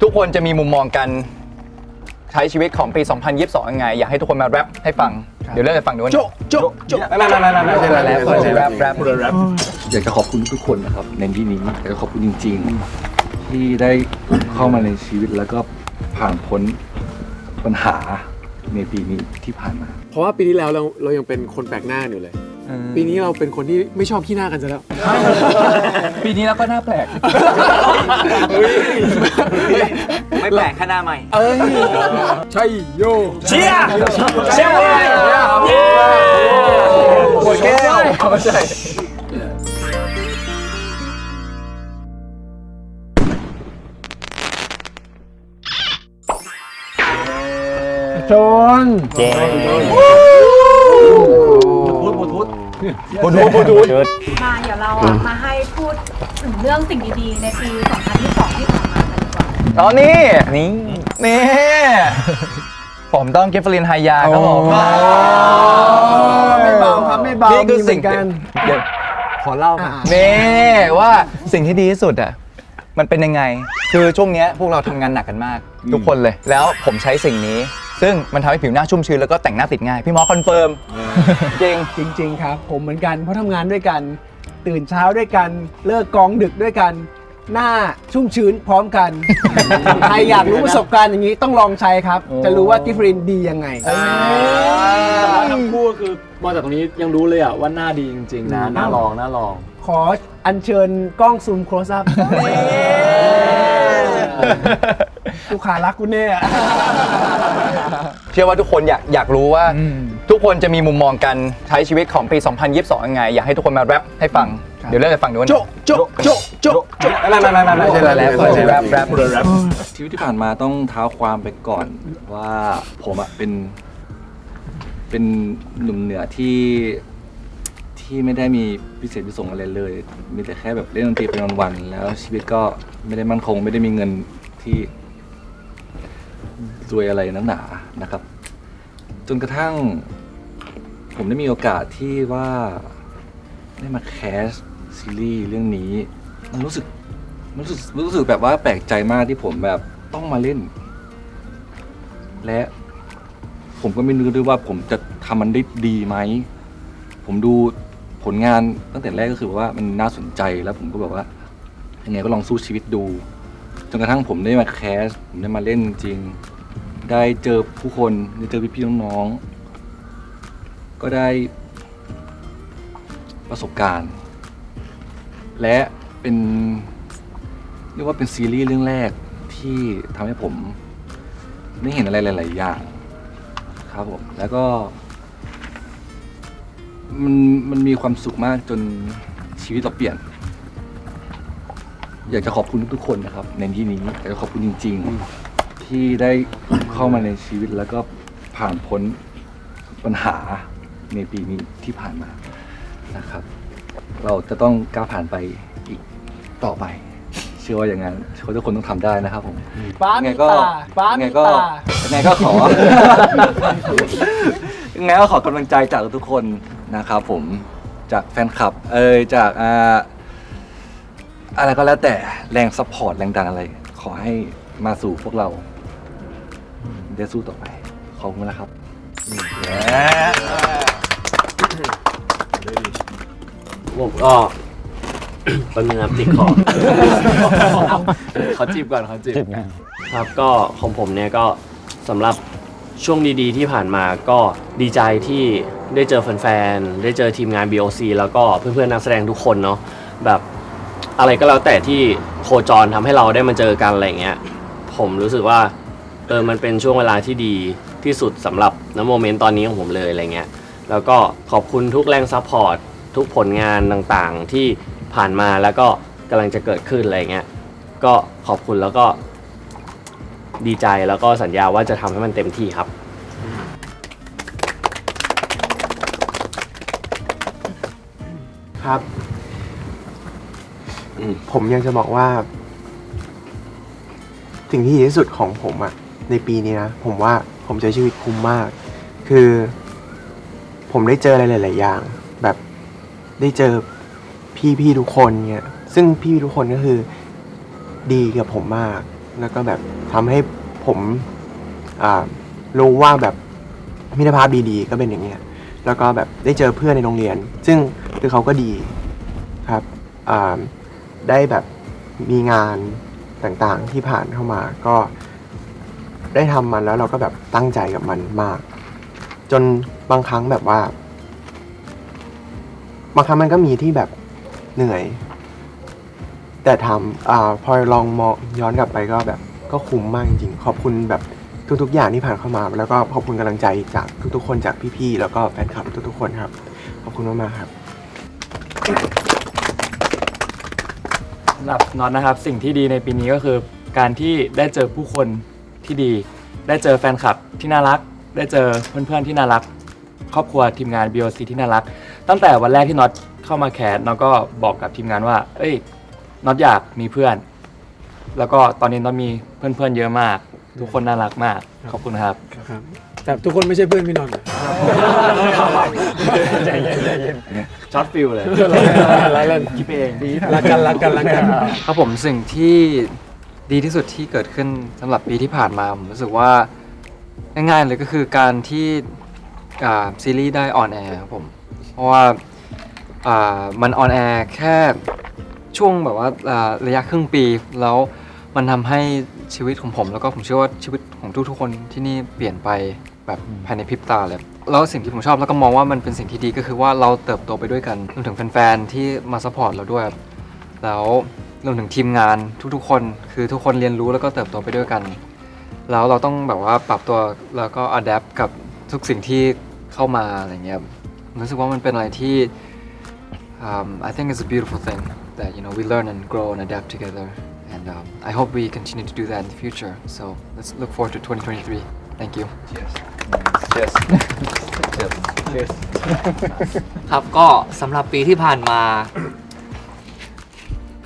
ทุกคนจะมีมุมมองกันใช้ชีวิตของปี 2022 ยังไงอยากให้ทุกคนมาแรปให้ฟังเดี๋ยวเริ่มจากฝั่งนู้นโจ๊ะไม่ใช่แรปอยากจะขอบคุณทุกคนนะครับในที่นี้อยากจะขอบคุณจริงๆที่ได้เข้ามาในชีวิตแล้วก็ผ่านพ้นปัญหาในปีนี้ที่ผ่านมาเพราะว่าปีที่แล้วเรายังเป็นคนแปลกหน้าอยู่เลยปีนี้เราเป็นคนที่ไม่ชอบขี้หน้ากันซะแล้วปีนี้เราก็หน้าแปลกไม่แปลกขนาดใหม่ใช่โยเชียร์เชียร์หมดแก้วไม่ใช่โจนเจบูทู มาเดี๋ยวเรามาให้พูดถึงเรื่องสิ่งดีๆในปี 2022 ที่ผ่านมากันดีกว่าอ๋อนี่ผมต้องกิฟต์ลินไฮยาครับผมไม่เบาครับไม่เบานี่คือสิ่งกันขอเล่านี่ว่าสิ่งที่ดีที่สุดอ่ะมันเป็นยังไงคือช่วงนี้พวกเราทำงานหนักกันมากทุกคนเลยแล้วผมใช้สิ่งนี้ซึ่งมันทำให้ผิวหน้าชุ่มชื้นแล้วก็แต่งหน้าติดง่ายพี่หมอคอนเฟิร์มจริงครับผมเหมือนกันเพราะทำงานด้วยกันตื่นเช้าด้วยกันเลิกกองดึกด้วยกันหน้าชุ่มชื้นพร้อมกันใครอยากรู้ประสบการณ์อย่างนี้ต้องลองใช้ครับจะรู้ว่ากิฟต์ลินดียังไงแต่ว่าทั้งคู่คือมองจากตรงนี้ยังรู้เลยอะว่าหน้าดีจริงๆนะน่าลองขออัญเชิญกล้องซูม close up ลูกค้ารักกูแน่เชื่อว่าทุกคนอยากรู้ว่าทุกคนจะมีมุมมองกันใช้ชีวิตของปี 2022 ยังไงอยากให้ทุกคนมาแรปให้ฟังเดี๋ยวเริ่มจากฝั่งนู้นโจ๊ะไม่ใช่แรปชีวิตที่ผ่านมาต้องเท้าความไปก่อนว่าผมอะเป็นหนุ่มเหนือที่ไม่ได้มีพิเศษพิสงอะไรเลยมีแต่แค่แบบเล่นดนตรีเป็นวันๆแล้วชีวิตก็ไม่ได้มั่นคงไม่ได้มีเงินที่รวยอะไรนักหนานะครับจนกระทั่งผมได้มีโอกาสที่ว่าได้มาแคสซีรีส์เรื่องนี้มันรู้สึกแบบว่าแปลกใจมากที่ผมแบบต้องมาเล่นและผมก็ไม่รู้ด้วยว่าผมจะทำมันได้ดีไหมผมดูผลงานตั้งแต่แรกก็คือว่ามันน่าสนใจแล้วผมก็แบบว่ายังไงก็ลองสู้ชีวิตดูจนกระทั่งผมได้มาแคสผมได้มาเล่นจริงได้เจอผู้คนได้เจอพี่ๆน้องๆก็ได้ประสบการณ์และเป็นเรียกว่าเป็นซีรีส์เรื่องแรกที่ทำให้ผมได้เห็นอะไรหลายๆอย่างครับผมแล้วก็มันมีความสุขมากจนชีวิตเราเปลี่ยนอยากจะขอบคุณทุกๆคนนะครับในที่นี้อยากจะขอบคุณจริงๆที่ได้เข้ามาในชีวิตแล้วก็ผ่านพ้นปัญหาในปีนี้ที่ผ่านมานะครับเราจะต้องก้าวผ่านไปอีกต่อไปเชื่อว่าอย่างนั้นเชื่อว่าทุกคนต้องทำได้นะครับผมไงก็ขอ ยังไงก็ขอกำลังใจจากทุกคนนะครับผมจากแฟนคลับจากอะไรก็แล้วแต่แรงซัพพอร์ตแรงดันอะไรขอให้มาสู่พวกเราได้สู้ต่อไปขอบคุณนะครับผมก็เป็นมือติดคอเขาจีบก่อนเขาจีบครับก็ของผมเนี่ยก็สำหรับช่วงดีๆที่ผ่านมาก็ดีใจที่ได้เจอแฟนๆได้เจอทีมงาน BOC แล้วก็เพื่อนๆนักแสดงทุกคนเนาะแบบอะไรก็แล้วแต่ที่โคจรทำให้เราได้มาเจอกันอะไรเงี้ยผมรู้สึกว่ามันเป็นช่วงเวลาที่ดีที่สุดสำหรับณโมเมนต์ตอนนี้ของผมเลยอะไรเงี้ยแล้วก็ขอบคุณทุกแรงซัพพอร์ตทุกผลงานต่างๆที่ผ่านมาแล้วก็กำลังจะเกิดขึ้นอะไรเงี้ยก็ขอบคุณแล้วก็ดีใจแล้วก็สัญญาว่าจะทำให้มันเต็มที่ครับครับผมยังจะบอกว่าสิ่งที่ดีที่สุดของผมอะในปีนี้นะผมว่าผมใช้ชีวิตคุ้มมากคือผมได้เจออะไรหลายๆอย่างแบบได้เจอพี่ๆทุกคนเนี่ยซึ่งพี่ๆทุกคนก็คือดีกับผมมาก แล้วก็แบบทำให้ผมรู้ว่าแบบมิตรภาพดีๆก็เป็นอย่างเงี้ยแล้วก็แบบได้เจอเพื่อนในโรงเรียน ซึ่งคือเขาก็ดีครับได้แบบมีงานต่างๆที่ผ่านเข้ามาก็ได้ทำมันแล้วเราก็แบบตั้งใจกับมันมาก จนบางครั้งแบบว่าบางครั้งมันก็มีที่แบบเหนื่อย แต่ทำพอลองมองย้อนกลับไปก็แบบก็คุ้มมากจริงๆขอบคุณแบบทุกๆอย่างที่ผ่านเข้ามาแล้วก็ขอบคุณกำลังใจจากทุกๆคนจากพี่ๆแล้วก็แฟนคลับทุกๆคนครับขอบคุณมากๆครับ สำหรับน็อตนะครับสิ่งที่ดีในปีนี้ก็คือการที่ได้เจอผู้คนที่ดี ได้เจอแฟนคลับที่น่ารัก ได้เจอเพื่อนๆที่น่ารัก ครอบครัวทีมงาน BOC ที่น่ารักตั้งแต่วันแรกที่น็อตเข้ามาแคสน็อตก็บอกกับทีมงานว่าเอ้ยน็อตอยากมีเพื่อน แล้วก็ตอนนี้น็อตมีเพื่อนๆเยอะมาก ทุกคนน่ารักมากขอบคุณครับ ครับแต่ทุกคนไม่ใช่เพื่อนพี่นนท์ ใจเย็นช็อตฟิลเลยเล่นคิดเองดี รักกัน ครับผมสิ่งที่ดีที่สุดที่เกิดขึ้นสำหรับปีที่ผ่านมาผมรู้สึกว่าง่ายๆเลยก็คือการที่ซีรีส์ได้ออนแอร์ครับผมเพราะว่ามันออนแอร์แค่ช่วงแบบว่าระยะครึ่งปีแล้วมันทำให้ชีวิตของผมแล้วก็ผมเชื่อว่าชีวิตของทุกๆคนที่นี่เปลี่ยนไปแบบภายในพริบตาเลยแล้วสิ่งที่ผมชอบแล้วก็มองว่ามันเป็นสิ่งที่ดีก็คือว่าเราเติบโตไปด้วยกันรวมถึงแฟนๆที่มาซัพพอร์ตเราด้วยแล้วรวมถึงทีมงานทุกๆคนคือทุกคนเรียนรู้แล้วก็เติบโตไปด้วยกันแล้วเราต้องแบบว่าปรับตัวแล้วก็อัดแอปกับทุกสิ่งที่เข้ามาอะไรเงี้ยรู้สึกว่ามันเป็นอะไรที่I think it's a beautiful thing that we learn and grow and adapt together and I hope we continue to do that in the future so let's look forward to 2023 thank you Cheers ครับก็สำหรับปีที่ผ่านมา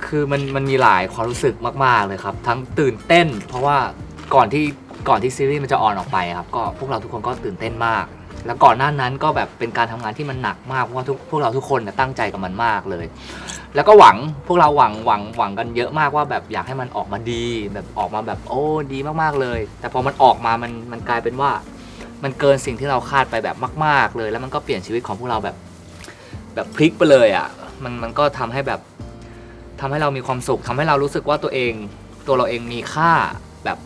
คือมันมีหลายความรู้สึกมากๆเลยครับทั้งตื่นเต้น เพราะว่าก่อนที่ซีรีส์มันจะออนออกไปครับก็พวกเราทุกคนก็ตื่นเต้นมาก แล้วก่อนหน้านั้นก็แบบเป็นการทำงานที่มันหนักมากเพราะว่าพวกเราทุกคนตั้งใจกับมันมากเลย แล้วก็พวกเราหวังกันเยอะมากว่าแบบอยากให้มันออกมาดีแบบออกมาแบบโอ้ดีมากๆเลย แต่พอมันออกมามันกลายเป็นว่ามันเกินสิ่งที่เราคาดไปแบบมากๆเลยแล้วมันก็เปลี่ยนชีวิตของพวกเราแบบพลิกไปเลยอ่ะมันก็ทำให้เรามีความสุขทำให้เรารู้สึกว่าตัวเราเองมีค่าแบบ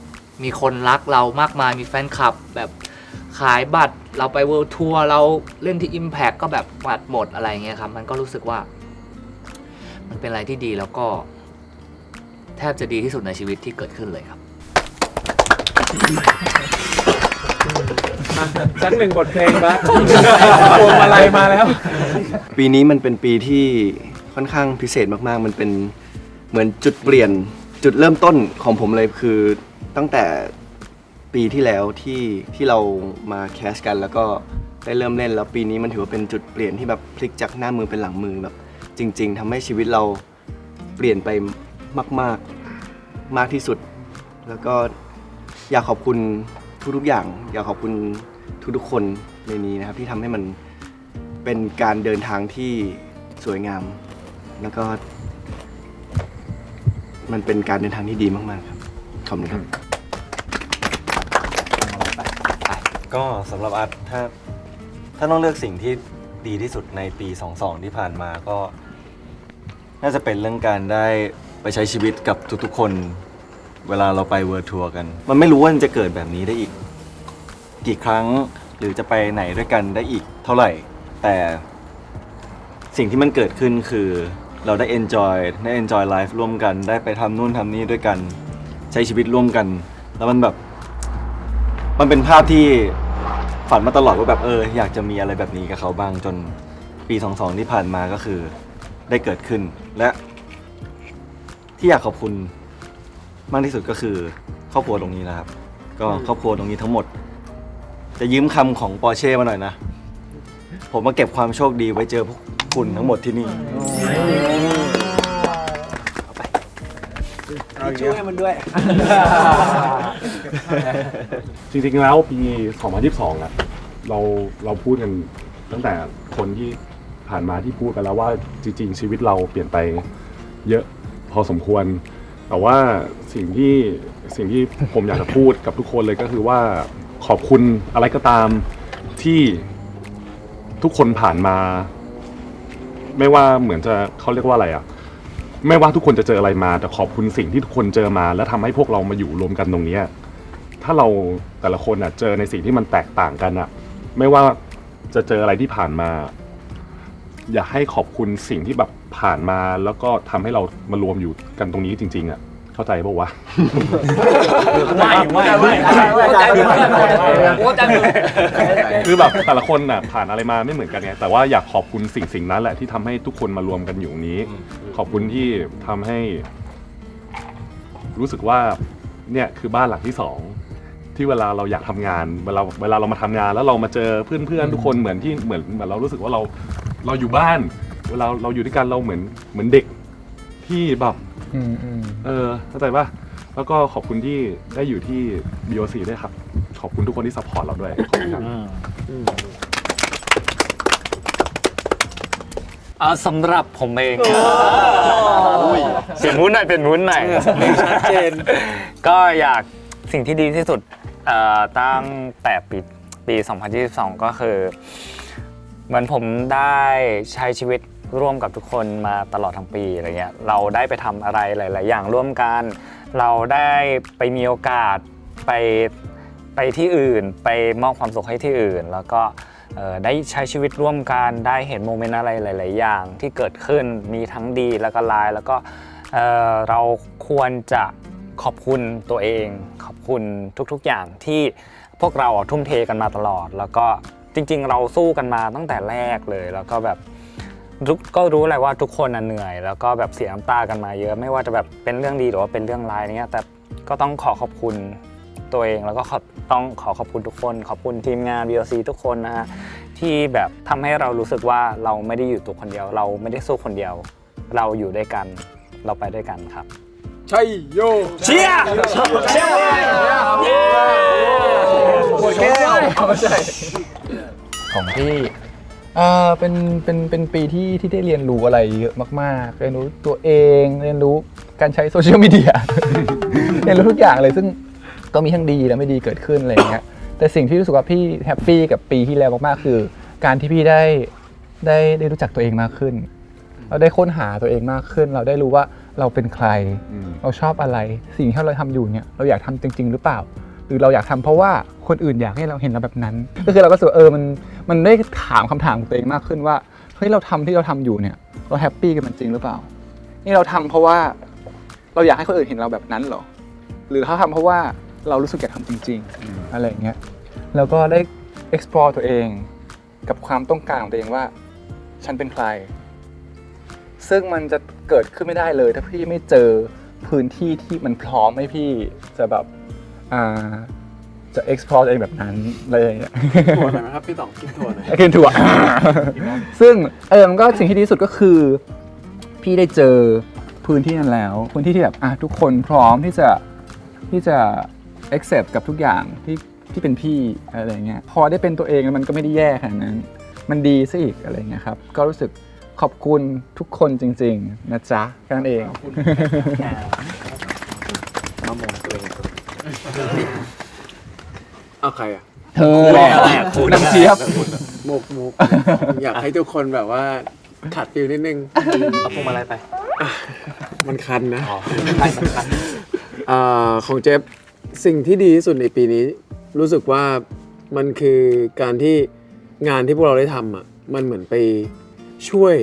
มีคนรักเรามากมายมีแฟนคลับแบบขายบัตรเราไปเวิลด์ทัวร์เราเล่นที่ Impact ก็แบบบัตรหมดอะไรเงี้ยครับมันก็รู้สึกว่ามันเป็นอะไรที่ดีแล้วก็แทบจะดีที่สุดในชีวิตที่เกิดขึ้นเลยครับ สักหนึ่งบทเพลงปะพวงมาลัยมาแล้ว ปีนี้มันเป็นปีที่ค่อนข้างพิเศษมากๆมันเป็นเหมือนจุดเปลี่ยนจุดเริ่มต้นของผมเลยคือตั้งแต่ปีที่แล้วที่เรามาแคสกันแล้วก็ได้เริ่มเล่นแล้วปีนี้มันถือว่าเป็นจุดเปลี่ยนที่แบบพลิกจากหน้ามือเป็นหลังมือแบบจริงๆทำให้ชีวิตเราเปลี่ยนไปมากที่สุดแล้วก็อยากขอบคุณทุกๆอย่างอยากขอบคุณทุกๆคนในนี้นะครับที่ทำให้มันเป็นการเดินทางที่สวยงามแล้วก็มันเป็นการเดินทางที่ดีมากๆครับขอบคุณครับ ก็สำหรับอาร์ตถ้าต้องเลือกสิ่งที่ดีที่สุดในปี 22 ที่ผ่านมาก็น่าจะเป็นเรื่องการได้ไปใช้ชีวิตกับทุกๆคนเวลาเราไปเวิร์ทัวร์กันมันไม่รู้ว่ามันจะเกิดแบบนี้ได้อีกกี่ครั้งหรือจะไปไหนด้วยกันได้อีกเท่าไหร่แต่สิ่งที่มันเกิดขึ้นคือเราได้ enjoy life ร่วมกันได้ไปทำนู่นทำนี่ด้วยกันใช้ชีวิตร่วมกันแล้วมันเป็นภาพที่ฝันมาตลอดว่าแบบอยากจะมีอะไรแบบนี้กับเขาบ้างจนปี 22 ที่ผ่านมาก็คือได้เกิดขึ้นและที่อยากขอบคุณมากที่สุดก็คือครอบครัวตรงนี้นะครับก็ครอบครัวตรงนี้ทั้งหมดจะยืมคำของปอร์เช่มาหน่อยนะผมมาเก็บความโชคดีไว้เจอพวกคุณทั้งหมดที่นี่ช่วยมันด้วย จริงๆแล้วปี 2022อะเราพูดกันตั้งแต่คนที่ผ่านมาที่พูดกันแล้วว่าจริงๆชีวิตเราเปลี่ยนไปเยอะพอสมควรแต่ว่า สิ่งที่ผมอยากจะพูดกับทุกคนเลยก็คือว่าขอบคุณอะไรก็ตามที่ทุกคนผ่านมา ไม่ว่าเหมือนจะเขาเรียกว่าอะไรอ่ะไม่ว่าทุกคนจะเจออะไรมาแต่ขอบคุณสิ่งที่ทุกคนเจอมาแล้วทำให้พวกเรามาอยู่รวมกันตรงนี้ถ้าเราแต่ละคนอ่ะเจอในสิ่งที่มันแตกต่างกันอ่ะไม่ว่าจะเจออะไรที่ผ่านมา อยากให้ขอบคุณสิ่งที่แบบผ่านมาแล้วก็ทำให้เรามารวมอยู่กันตรงนี้จริงๆอ่ะเข้าใจป่าววะ คือแบบแต่ละคนน่ะผ่านอะไรมาไม่เหมือนกันไงแต่ว่าอยากขอบคุณสิ่งนั้นแหละที่ทำให้ทุกคนมารวมกันอยู่นี้ ขอบคุณที่ทำให้ รู้สึกว่าเนี่ยคือบ้านหลังที่สองที่เวลาเราอยากทำงานเวลาเรามาทำงานแล้วเรามาเจอเพื่อนๆทุกคนเหมือนเรารู้สึกว่าเราอยู่บ้านเวลาเราอยู่ด้วยกันเราเหมือนเด็กที่แบบเข้าใจป่ะแล้วก็ขอบคุณที่ได้อยู่ที่ BOC ด้วยครับขอบคุณทุกคนที่ซัพพอร์ตเราด้วยขอบคุณครับ สำหรับผมเองเปลี่ยนมูดหน่อยชัดเจนก็อยากสิ่งที่ดีที่สุดตั้งแต่ปี 2022 ก็คือเหมือนผมได้ใช้ชีวิตร่วมกับทุกคนมาตลอดทั้งปีอะไรเงี้ยเราได้ไปทำอะไรหลายๆอย่างร่วมกันเราได้ไปมีโอกาสไปที่อื่นไปมอบความสุขให้ที่อื่นแล้วก็ได้ใช้ชีวิตร่วมกันได้เห็นโมเมนต์อะไรหลายๆอย่างที่เกิดขึ้นมีทั้งดีแล้วก็ร้ายแล้วก็เราควรจะขอบคุณตัวเองขอบคุณทุกๆอย่างที่พวกเราทุ่มเทกันมาตลอดแล้วก็จริงๆเราสู้กันมาตั้งแต่แรกเลยแล้วก็แบบก็รู้แหละว่าทุกคนเหนื่อยแล้วก็แบบเสียน้ำตากันมาเยอะไม่ว่าจะแบบเป็นเรื่องดีหรือว่าเป็นเรื่องร้ายเนี้ยแต่ก็ต้องขอบคุณตัวเองแล้วก็ต้องขอบคุณทุกคนขอบคุณทีมงาน BOC ทุกคนนะฮะที่แบบทำให้เรารู้สึกว่าเราไม่ได้อยู่ตัวคนเดียวเราไม่ได้สู้คนเดียวเราอยู่ด้วยกันเราไปด้วยกันครับใช่โยเชียร์ของพี่เป็นปีที่ได้เรียนรู้อะไรเยอะมากๆเรียนรู้ตัวเองเรียนรู้การใช้โซเชียลมีเดีย เรียนรู้ทุกอย่างเลยซึ่งก็มีทั้งดีและไม่ดีเกิดขึ้นอะไรอย่างเงี้ยแต่สิ่งที่รู้สึกว่าพี่แฮปปี้กับปีที่แล้วมากๆคือการที่พี่ได้รู้จักตัวเองมากขึ้นเราได้ค้นหาตัวเองมากขึ้นเราได้รู้ว่าเราเป็นใครเราชอบอะไรสิ่งที่เราทำอยู่เนี่ยเราอยากทำจริงๆหรือเปล่าหรือเราอยากทำเพราะว่าคนอื่นอยากให้เราเห็นเราแบบนั้นก็คือเราก็รู้สึกมันได้ถามคำถามตัวเองมากขึ้นว่าเฮ้ยเราทำที่เราทำอยู่เนี่ยเราแฮปปี้กับมันจริงหรือเปล่านี่เราทำเพราะว่าเราอยากให้คนอื่นเห็นเราแบบนั้นหรอหรือเขาทำเพราะว่าเรารู้สึกอยากทำจริงๆอะไรอย่างเงี้ยแล้วก็ได้ explore ตัวเองกับความต้องการของตัวเองว่าฉันเป็นใครซึ่งมันจะเกิดขึ้นไม่ได้เลยถ้าพี่ไม่เจอพื้นที่ที่มันพร้อมให้พี่จะแบบจะ explore ตัวเองแบบนั้นเลยถั่วหน่อยนะครับพี่ต่องกินถั่วหน่อยกินถั่ว ซึ่งมันก็สิ่งที่ดีที่สุดก็คือพี่ได้เจอพื้นที่นั้นแล้วพื้นที่ที่แบบทุกคนพร้อมที่จะ accept กับทุกอย่างที่เป็นพี่อะไรเงี้ยพอได้เป็นตัวเองมันก็ไม่ได้แย่ขนาดนั้นมันดีซะอีกอะไรเงี้ยครับก็รู้สึกขอบคุณทุกคนจริงๆนะจ๊ะแค่นั้นเองมามองตัวเองเอาใครอ่ะเธอแหละน้ำเจี๊ยบมุกอยากให้ทุกคนแบบว่าขัดฟิลนิดนึงเอาพวงมาลัยไปมันคันนะของเจฟสิ่งที่ดีที่สุดในปีนี้รู้สึกว่ามันคือการที่งานที่พวกเราได้ทำอ่ะมันเหมือนไปช่วย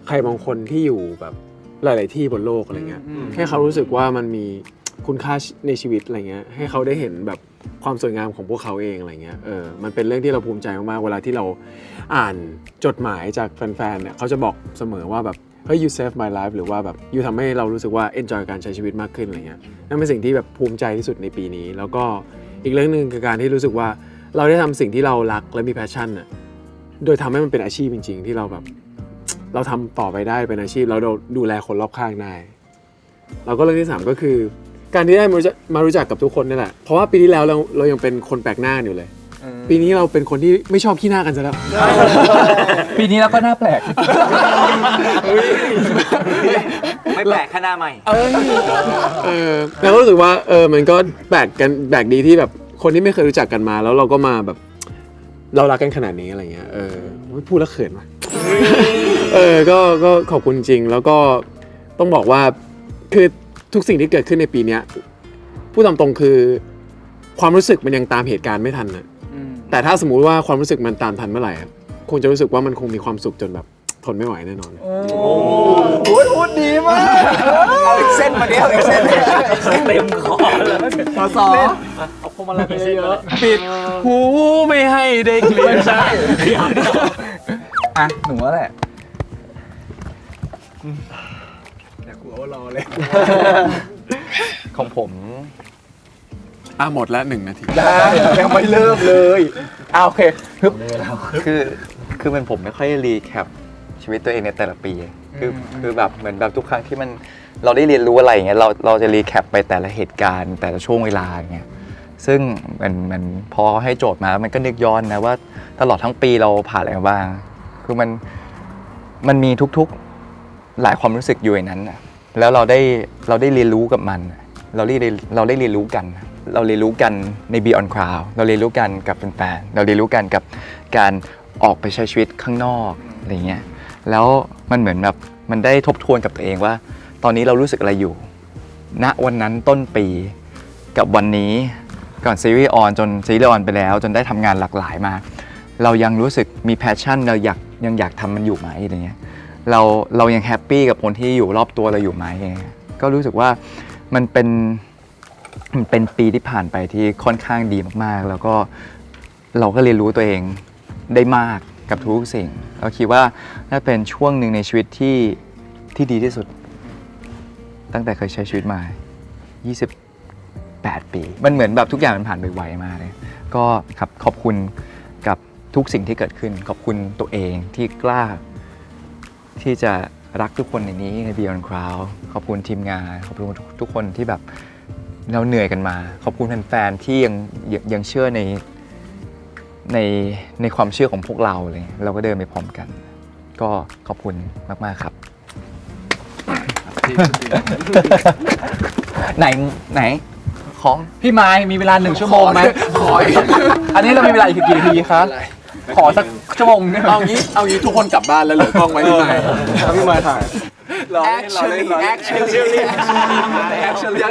ใครบางคนที่อยู่แบบหลายๆที่บนโลกอะไรเงี้ยให้เขารู้สึกว่ามันมีคุณค่าในชีวิตอะไรเงี้ยให้เขาได้เห็นแบบความสวยงามของพวกเขาเองอะไรเงี้ยมันเป็นเรื่องที่เราภูมิใจมากๆเวลาที่เราอ่านจดหมายจากแฟนๆเนี่ยเขาจะบอกเสมอว่าแบบเฮ้ย you save my life หรือว่าแบบ you ทำให้เรารู้สึกว่า enjoy การใช้ชีวิตมากขึ้นอะไรเงี้ยนั่นเป็นสิ่งที่แบบภูมิใจที่สุดในปีนี้แล้วก็อีกเรื่องนึงคือการที่รู้สึกว่าเราได้ทำสิ่งที่เรารักและมี passion น่ะโดยทำให้มันเป็นอาชีพจริงๆที่เราแบบเราทำต่อไปได้เป็นอาชีพเราดูแลคนรอบข้างได้เราก็เรื่องที่3ก็คือการที่ได้มารู้จักกับทุกคนนี่แหละเพราะว่าปีที่แล้วเรายังเป็นคนแปลกหน้าอยู่เลยปีนี้เราเป็นคนที่ไม่ชอบขี้หน้ากันซะแล้วปีนี้เราก็หน้าแปลก ไม่แปลกแค่หน้าใหม่ แล้วก็รู้สึกว่ามันก็แปลกดีที่แบบคนที่ไม่เคยรู้จักกันมาแล้วเราก็มาแบบเรารักกันขนาดนี้อะไรเงี้ยพูดแล้วเขินว่ะก็ขอบคุณจริงแล้วก็ต้องบอกว่าคือทุกสิ่งที่เกิดขึ้นในปีนี้พูดตามตรงคือความรู้สึกมันยังตามเหตุการณ์ไม่ทันนะแต่ถ้าสมมุติว่าความรู้สึกมันตามทันเมื่อไหร่คงจะรู้สึกว่ามันคงมีความสุขจนแบบทนไม่ไหวแน่นอนพูดดีมากเอาอีกเส้นมาดิเอาอีกเส้นเต็มคอเลยสอเอาพวงมาลัยไปเยอะปิดหูไม่ให้ได้กลิ่นใช่อ่ะหนูว่าแหละอยากหัวรอเลย ของผม หมดแล้ว1 นาทียังไม่เริ่มเลยโอเคคือมันผมไม่ค่อยรีแคปชีวิตตัวเองในแต่ละปีคือแบบเหมือนแบบทุกครั้งที่เราได้เรียนรู้อะไรอย่างเงี้ยเราจะรีแคปไปแต่ละเหตุการณ์แต่ละช่วงเวลาอย่างเงี้ยซึ่งมันพอให้โจทย์มามันก็นึกย้อนนะว่าตลอดทั้งปีเราผ่านอะไรมาบ้างคือมันมีทุกๆหลายความรู้สึกอยู่ในนั้นนะแล้วเราได้เรียนรู้กับมันเราได้เรียนรู้กันเราเรียนรู้กันใน Beyond Cloud เราเรียนรู้กันกับแฟนๆเราเรียนรู้กันกับการออกไปใช้ชีวิตข้างนอกอะไรเงี้ยแล้วมันเหมือนแบบมันได้ทบทวนกับตัวเองว่าตอนนี้เรารู้สึกอะไรอยู่ณวันนั้นต้นปีกับวันนี้ก่อนซีรีส์ออนจนซีรีส์ออนไปแล้วจนได้ทำงานหลากหลายมาเรายังรู้สึกมีแพชชั่นเรายังอยากทำมันอยู่ไหมอะไรเงี้ยเรายังแฮปปี้กับคนที่อยู่รอบตัวเราอยู่ไหมก็รู้สึกว่ามันเป็นปีที่ผ่านไปที่ค่อนข้างดีมากๆแล้วก็เราก็เรียนรู้ตัวเองได้มากกับทุกสิ่งเราคิดว่าน่าเป็นช่วงหนึ่งในชีวิตที่ดีที่สุดตั้งแต่เคยใช้ชีวิตมา28 ปีมันเหมือนแบบทุกอย่างมันผ่านไปไวมากเลยก็ครับขอบคุณกับทุกสิ่งที่เกิดขึ้นขอบคุณตัวเองที่กล้าที่จะรักทุกคนในนี้ใน Beyond Cloud ขอบคุณทีมงานขอบคุณทุกคนที่แบบเราเหนื่อยกันมาขอบคุณแฟนๆที่ยังเชื่อในความเชื่อของพวกเราเลยเราก็เดินไปพร้อมกันก็ขอบคุณมากๆครับ ไหนของพี่ไม้มีเวลา1 ชั่วโมงไหมขออันนี้เรามีเวลาอีกกี่นาทีครับขอสักชั่วโมงนึงเอางี้ทุกคนกลับบ้านแล้วเหลือกล้องไว้พี่ไม้ถ่ายactually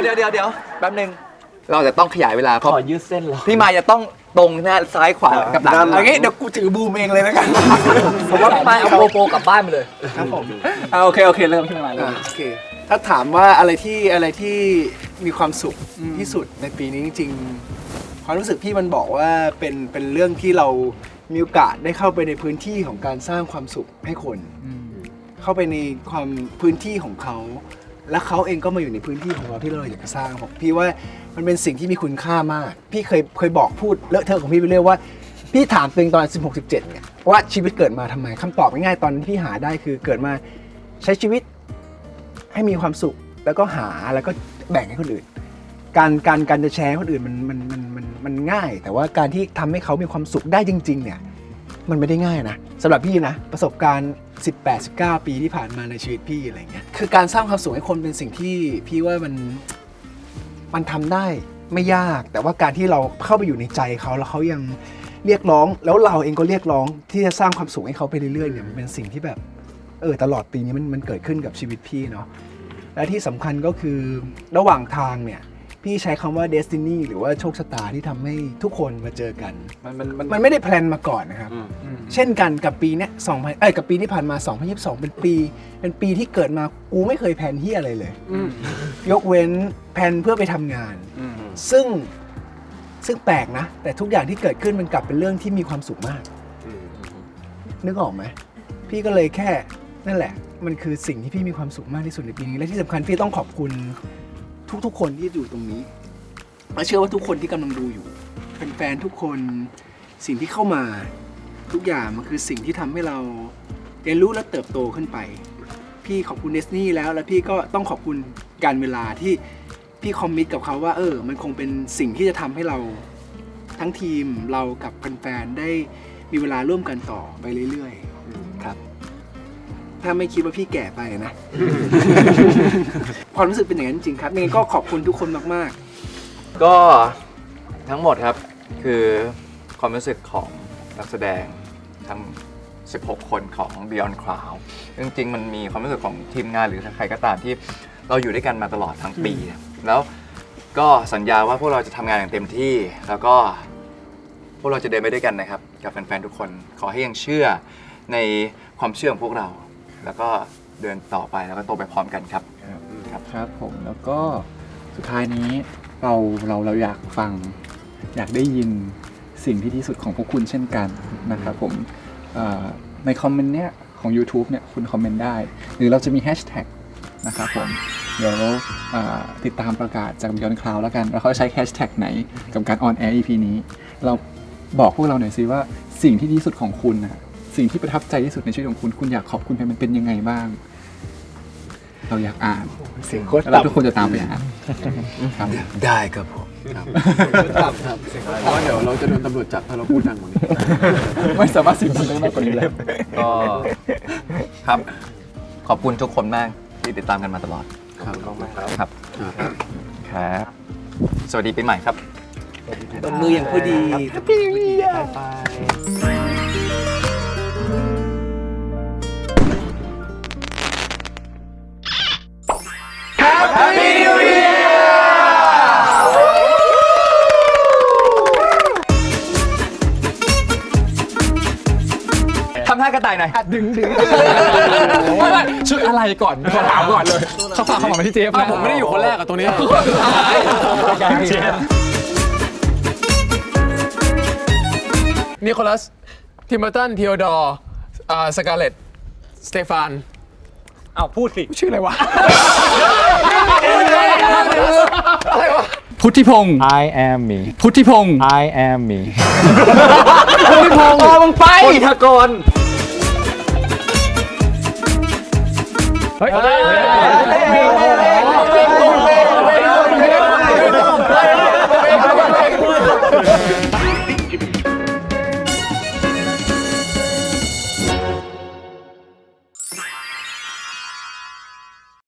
เดี๋ยวแป๊บนึงเราจะต้องขยายเวลาขอยืดเส้นหรอพี่มายจะต้องตรงหน้าซ้ายขวากับหลังอย่างงี้เดี๋ยวกูถือบูมเองเลยนะกันผมว่าไปเอาโปรกลับบ้านไปเลยครับผมโอเคเริ่มพี่มายเลยโอเคถ้าถามว่าอะไรที่มีความสุขที่สุดในปีนี้จริงๆความรู้สึกพี่มันบอกว่าเป็นเรื่องที่เรามีโอกาสได้เข้าไปในพื้นที่ของการสร้างความสุขให้คนเข้าไปในความพื้นที่ของเขาและเขาเองก็มาอยู่ในพื้นที่ของเราที่เราอยากจะสร้างผมพี่ว่ามันเป็นสิ่งที่มีคุณค่ามากพี่เคยบอกพูดเลอะเทอะของพี่ไปเรื่อยว่าพี่ถามตัวเองตอน16-17เนี่ยว่าชีวิตเกิดมาทำไมคำตอบง่ายๆตอนที่พี่หาได้คือเกิดมาใช้ชีวิตให้มีความสุขแล้วก็หาแล้วก็แบ่งให้คนอื่นการจะแชร์คนอื่นมันง่ายแต่ว่าการที่ทำให้เขามีความสุขได้จริงๆเนี่ยมันไม่ได้ง่ายนะสำหรับพี่นะประสบการณ์18-19 ปีที่ผ่านมาในชีวิตพี่อะไรเงี้ยคือการสร้างความสุขให้คนเป็นสิ่งที่พี่ว่ามันทำได้ไม่ยากแต่ว่าการที่เราเข้าไปอยู่ในใจเขาแล้วเขายังเรียกร้องแล้วเราเองก็เรียกร้องที่จะสร้างความสุขให้เขาไปเรื่อยๆเนี่ยมันเป็นสิ่งที่แบบตลอดปีนี้มันเกิดขึ้นกับชีวิตพี่เนาะและที่สำคัญก็คือระหว่างทางเนี่ยพี่ใช้คำว่า destiny หรือว่าโชคชะตาที่ทำให้ทุกคนมาเจอกันมันไม่ได้แพลนมาก่อนนะครับเช่นกันกับปีเนี้ยกับปีที่ผ่านมา2022เป็นปีที่เกิดมากูไม่เคยแพลนเหี้ยอะไรเลยยกเว้นแพลนเพื่อไปทำงานซึ่งแปลกนะแต่ทุกอย่างที่เกิดขึ้นมันกลับเป็นเรื่องที่มีความสุขมากนึกออกไหมพี่ก็เลยแค่นั่นแหละมันคือสิ่งที่พี่มีความสุขมากที่สุดในปีนี้และที่สำคัญพี่ต้องขอบคุณทุกคนที่อยู่ตรงนี้และเชื่อว่าทุกคนที่กำลังดูอยู่แฟนๆทุกคนสิ่งที่เข้ามาทุกอย่างมันคือสิ่งที่ทำให้เราเรียนรู้และเติบโตขึ้นไปพี่ขอบคุณเดสนี่แล้วพี่ก็ต้องขอบคุณการเวลาที่พี่คอมมิตกับเขาว่ามันคงเป็นสิ่งที่จะทำให้เราทั้งทีมเรากับแฟนๆได้มีเวลาร่วมกันต่อไปเรื่อยๆครับ ถ้าไม่คิดว่าพี่แก่ไปนะ ความรู้สึกเป็นอย่างนั้นจริงๆครับยังไงก็ขอบคุณทุกคนมากๆ ก็ทั้งหมดครับคือความรู้สึกของนักแสดงทั้ง 16 คนของ Beyond Cloud จริงๆมันมีความรู้สึกของทีมงานหรือใครก็ตามที่เราอยู่ด้วยกันมาตลอดทั้งปี แล้วก็สัญญาว่าพวกเราจะทำงานอย่างเต็มที่ แล้วก็พวกเราจะเดินไปด้วยกันนะครับกับแฟนๆทุกคนขอให้ยังเชื่อในความเชื่อของพวกเรา แล้วก็เดินต่อไปแล้วก็โตไปพร้อมกันครับ ครับผมแล้วก็สุดท้ายนี้เราอยากฟังอยากได้ยินสิ่งที่ดีสุดของพวกคุณเช่นกันนะครับผมในคอมเมนต์เนี้ยของ YouTube เนี่ยคุณคอมเมนต์ได้หรือเราจะมีแฮชแท็กนะครับผมเดี๋ยวติดตามประกาศจาก Beyond Cloud แล้วกันแล้วเขาใช้แฮชแท็กไหนกับการออนแอร์ EP นี้เราบอกพวกเราหน่อยสิว่าสิ่งที่ดีสุดของคุณนะสิ่งที่ประทับใจที่สุดในชีวิตของคุณอยากขอบคุณมันเป็นยังไงบ้างเราอยากอ่านแล้วทุกคนจะตามไปอ่านครับ ได้ครับผม ครับเพราะว่าเดี๋ยวเราจะโดนตำรวจจับถ้าเราพูดดังกว่านี้ ไม่สามารถเสิงดังได้มากกว่านี้แล้ว ก็ครับขอบคุณทุกคนมากที่ติดตามกันมาตลอด ครับ ครับครับ สวัสดีปีใหม่ครับ ตบมืออย่างพอดี Happy New Year ทำท่ากระต่ายหน่อยดึง ไม่ชุดอะไรก่อนขอถามก่อนเลยเขาฝากความหวังมาที่เจฟนะผมไม่ได้อยู่คนแรกอะตรงนี้นิโคลัสทิมเบอร์ตันทีโอดอร์สกาเลตสเตฟานอ้าวพูดสิชื่ออะไรวะพุทธิพงศ์ I am me พุทธิพงศ์ I am me พุทธิพงศ์มึงไปทกรเฮ้ย